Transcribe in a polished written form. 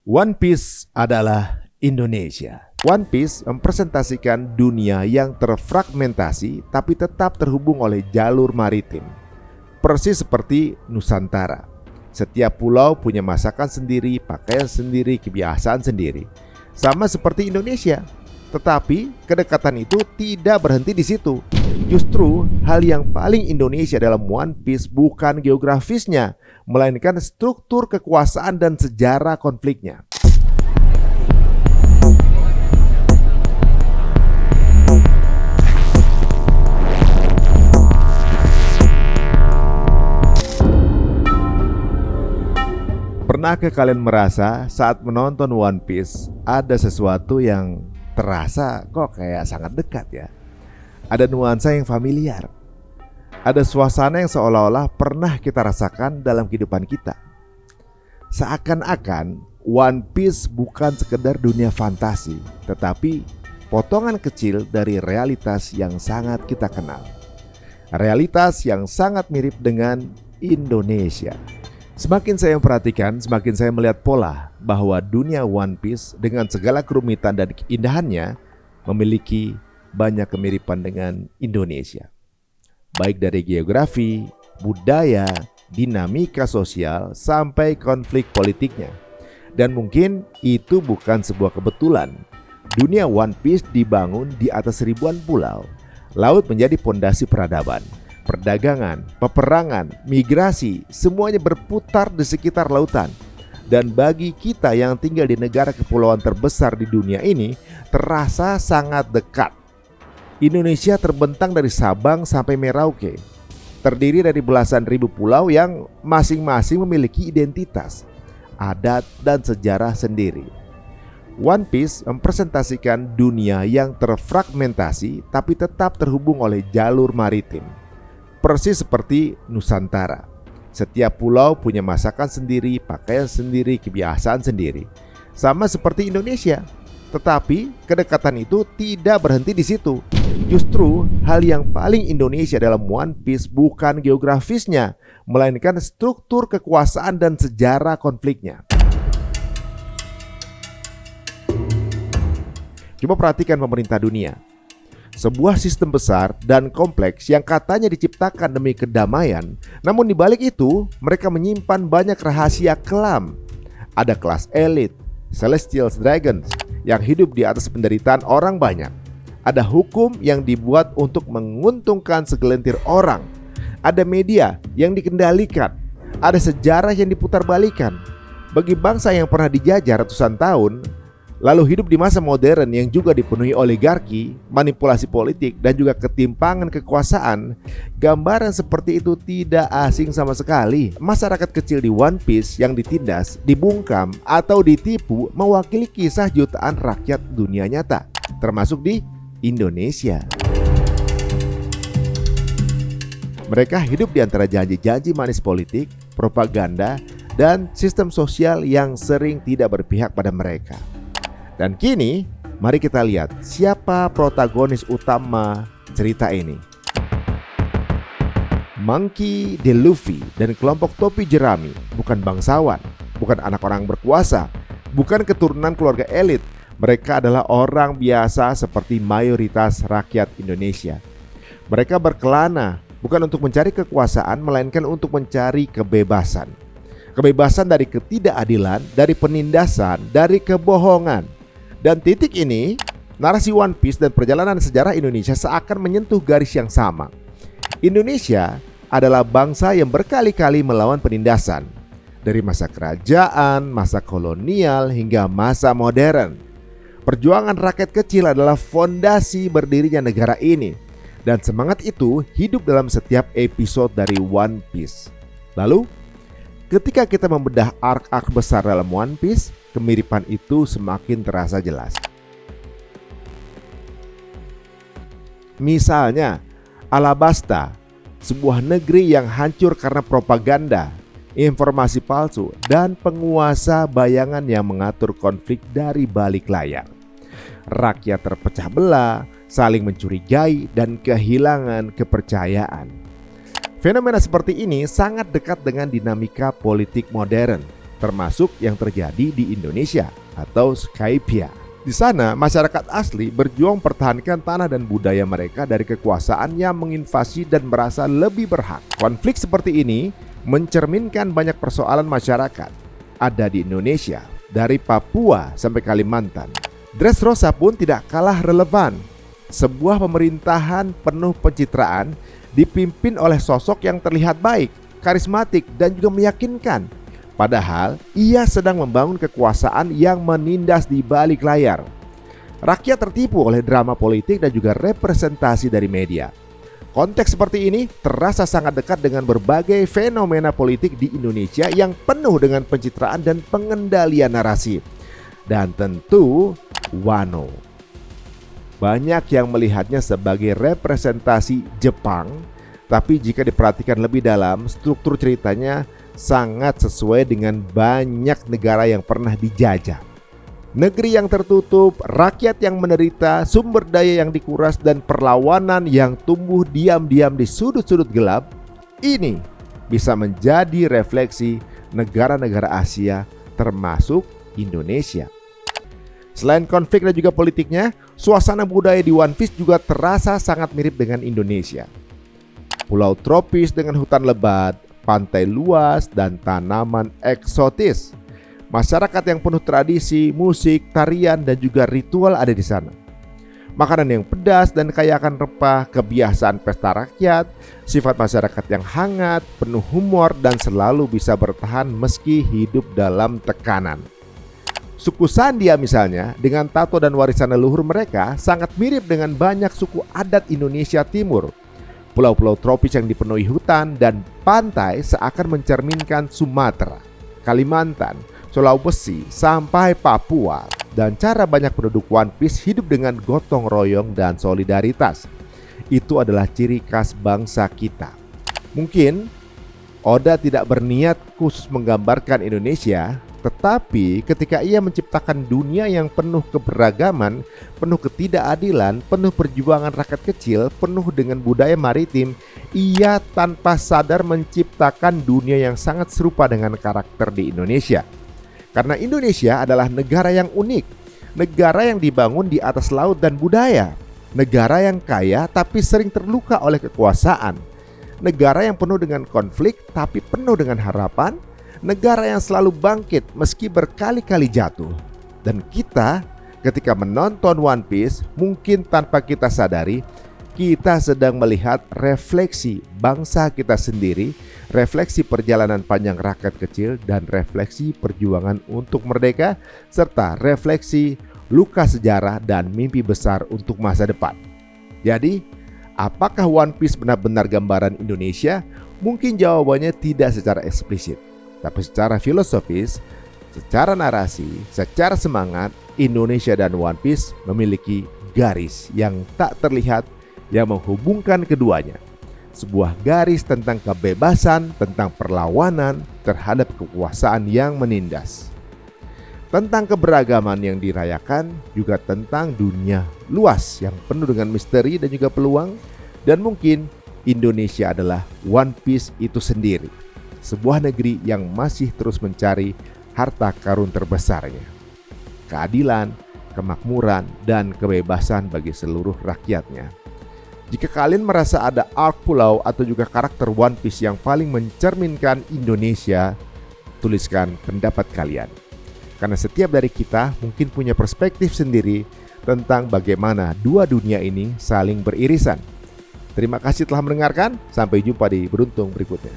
One Piece adalah Indonesia. One Piece mempresentasikan dunia yang terfragmentasi tapi tetap terhubung oleh jalur maritim. Persis seperti Nusantara. Setiap pulau punya masakan sendiri, pakaian sendiri, kebiasaan sendiri. Sama seperti Indonesia. Tetapi kedekatan itu tidak berhenti di situ. Justru hal yang paling Indonesia dalam One Piece bukan geografisnya, melainkan struktur kekuasaan dan sejarah konfliknya. Pernahkah kalian merasa saat menonton One Piece ada sesuatu yang terasa kok kayak sangat dekat ya? Ada nuansa yang familiar. Ada suasana yang seolah-olah pernah kita rasakan dalam kehidupan kita. Seakan-akan One Piece bukan sekedar dunia fantasi, tetapi potongan kecil dari realitas yang sangat kita kenal. Realitas yang sangat mirip dengan Indonesia. Semakin saya memperhatikan, semakin saya melihat pola bahwa dunia One Piece dengan segala kerumitan dan keindahannya memiliki banyak kemiripan dengan Indonesia. Baik dari geografi, budaya, dinamika sosial, sampai konflik politiknya. Dan mungkin itu bukan sebuah kebetulan. Dunia One Piece dibangun di atas ribuan pulau. Laut menjadi pondasi peradaban. Perdagangan, peperangan, migrasi, semuanya berputar di sekitar lautan. Dan bagi kita yang tinggal di negara kepulauan terbesar di dunia ini, terasa sangat dekat. Indonesia terbentang dari Sabang sampai Merauke, terdiri dari belasan ribu pulau yang masing-masing memiliki identitas, adat, dan sejarah sendiri. One Piece mempresentasikan dunia yang terfragmentasi tapi tetap terhubung oleh jalur maritim. Persis seperti Nusantara. Setiap pulau punya masakan sendiri, pakaian sendiri, kebiasaan sendiri. Sama seperti Indonesia. Tetapi kedekatan itu tidak berhenti di situ. Justru hal yang paling Indonesia dalam One Piece bukan geografisnya, melainkan struktur kekuasaan dan sejarah konfliknya. Coba perhatikan pemerintah dunia. Sebuah sistem besar dan kompleks yang katanya diciptakan demi kedamaian, namun di balik itu mereka menyimpan banyak rahasia kelam. Ada kelas elit, Celestial Dragons, yang hidup di atas penderitaan orang banyak. Ada hukum yang dibuat untuk menguntungkan segelintir orang. Ada media yang dikendalikan. Ada sejarah yang diputarbalikan. Bagi bangsa yang pernah dijajah ratusan tahun, lalu hidup di masa modern yang juga dipenuhi oligarki, manipulasi politik, dan juga ketimpangan kekuasaan, gambaran seperti itu tidak asing sama sekali. Masyarakat kecil di One Piece yang ditindas, dibungkam, atau ditipu mewakili kisah jutaan rakyat dunia nyata, termasuk di Indonesia. Mereka hidup di antara janji-janji manis politik, propaganda, dan sistem sosial yang sering tidak berpihak pada mereka. Dan kini, mari kita lihat siapa protagonis utama cerita ini. Monkey D. Luffy dan kelompok topi jerami bukan bangsawan, bukan anak orang berkuasa, bukan keturunan keluarga elit. Mereka adalah orang biasa seperti mayoritas rakyat Indonesia. Mereka berkelana bukan untuk mencari kekuasaan, melainkan untuk mencari kebebasan. Kebebasan dari ketidakadilan, dari penindasan, dari kebohongan. Dan titik ini, narasi One Piece dan perjalanan sejarah Indonesia seakan menyentuh garis yang sama. Indonesia adalah bangsa yang berkali-kali melawan penindasan. Dari masa kerajaan, masa kolonial, hingga masa modern. Perjuangan rakyat kecil adalah fondasi berdirinya negara ini. Dan semangat itu hidup dalam setiap episode dari One Piece. Lalu, ketika kita membedah arc-arc besar dalam One Piece, kemiripan itu semakin terasa jelas. Misalnya, Alabasta, sebuah negeri yang hancur karena propaganda, informasi palsu, dan penguasa bayangan yang mengatur konflik dari balik layar. Rakyat terpecah belah, saling mencurigai, dan kehilangan kepercayaan. Fenomena seperti ini sangat dekat dengan dinamika politik modern. termasuk yang terjadi di Indonesia atau Skypia. Di sana, masyarakat asli berjuang pertahankan tanah dan budaya mereka dari kekuasaan yang menginvasi dan merasa lebih berhak. Konflik seperti ini mencerminkan banyak persoalan masyarakat ada di Indonesia, dari Papua sampai Kalimantan. Dressrosa pun tidak kalah relevan. Sebuah pemerintahan penuh pencitraan dipimpin oleh sosok yang terlihat baik, karismatik, dan juga meyakinkan. Padahal ia sedang membangun kekuasaan yang menindas di balik layar. Rakyat tertipu oleh drama politik dan juga representasi dari media. Konteks seperti ini terasa sangat dekat dengan berbagai fenomena politik di Indonesia yang penuh dengan pencitraan dan pengendalian narasi. Dan tentu Wano. Banyak yang melihatnya sebagai representasi Jepang, tapi jika diperhatikan lebih dalam, struktur ceritanya sangat sesuai dengan banyak negara yang pernah dijajah. Negeri yang tertutup, rakyat yang menderita, sumber daya yang dikuras, dan perlawanan yang tumbuh diam-diam di sudut-sudut gelap. Ini bisa menjadi refleksi negara-negara Asia termasuk Indonesia. Selain konflik dan juga politiknya, suasana budaya di One Piece juga terasa sangat mirip dengan Indonesia. Pulau tropis dengan hutan lebat, pantai luas, dan tanaman eksotis. Masyarakat yang penuh tradisi, musik, tarian, dan juga ritual ada di sana. Makanan yang pedas dan kaya akan rempah, kebiasaan pesta rakyat, sifat masyarakat yang hangat, penuh humor, dan selalu bisa bertahan meski hidup dalam tekanan. Suku Sandia misalnya, dengan tato dan warisan leluhur mereka, sangat mirip dengan banyak suku adat Indonesia Timur. Pulau-pulau tropis yang dipenuhi hutan dan pantai seakan mencerminkan Sumatera, Kalimantan, Sulawesi, sampai Papua. Dan cara banyak penduduk One Piece hidup dengan gotong royong dan solidaritas. Itu adalah ciri khas bangsa kita. Mungkin Oda tidak berniat khusus menggambarkan Indonesia, tetapi ketika ia menciptakan dunia yang penuh keberagaman, penuh ketidakadilan, penuh perjuangan rakyat kecil, penuh dengan budaya maritim, ia tanpa sadar menciptakan dunia yang sangat serupa dengan karakter di Indonesia. Karena Indonesia adalah negara yang unik, negara yang dibangun di atas laut dan budaya, negara yang kaya tapi sering terluka oleh kekuasaan, negara yang penuh dengan konflik tapi penuh dengan harapan, negara yang selalu bangkit meski berkali-kali jatuh. Dan kita ketika menonton One Piece, mungkin tanpa kita sadari, kita sedang melihat refleksi bangsa kita sendiri, refleksi perjalanan panjang rakyat kecil, dan refleksi perjuangan untuk merdeka, serta refleksi luka sejarah dan mimpi besar untuk masa depan. Jadi, apakah One Piece benar-benar gambaran Indonesia? Mungkin jawabannya tidak secara eksplisit, tapi secara filosofis, secara narasi, secara semangat, Indonesia dan One Piece memiliki garis yang tak terlihat yang menghubungkan keduanya. Sebuah garis tentang kebebasan, tentang perlawanan terhadap kekuasaan yang menindas, tentang keberagaman yang dirayakan, juga tentang dunia luas yang penuh dengan misteri dan juga peluang. Dan mungkin Indonesia adalah One Piece itu sendiri, sebuah negeri yang masih terus mencari harta karun terbesarnya, keadilan, kemakmuran, dan kebebasan bagi seluruh rakyatnya. Jika kalian merasa ada arc pulau atau juga karakter One Piece yang paling mencerminkan Indonesia, tuliskan pendapat kalian. Karena setiap dari kita mungkin punya perspektif sendiri tentang bagaimana dua dunia ini saling beririsan. Terima kasih telah mendengarkan, sampai jumpa di beruntung berikutnya.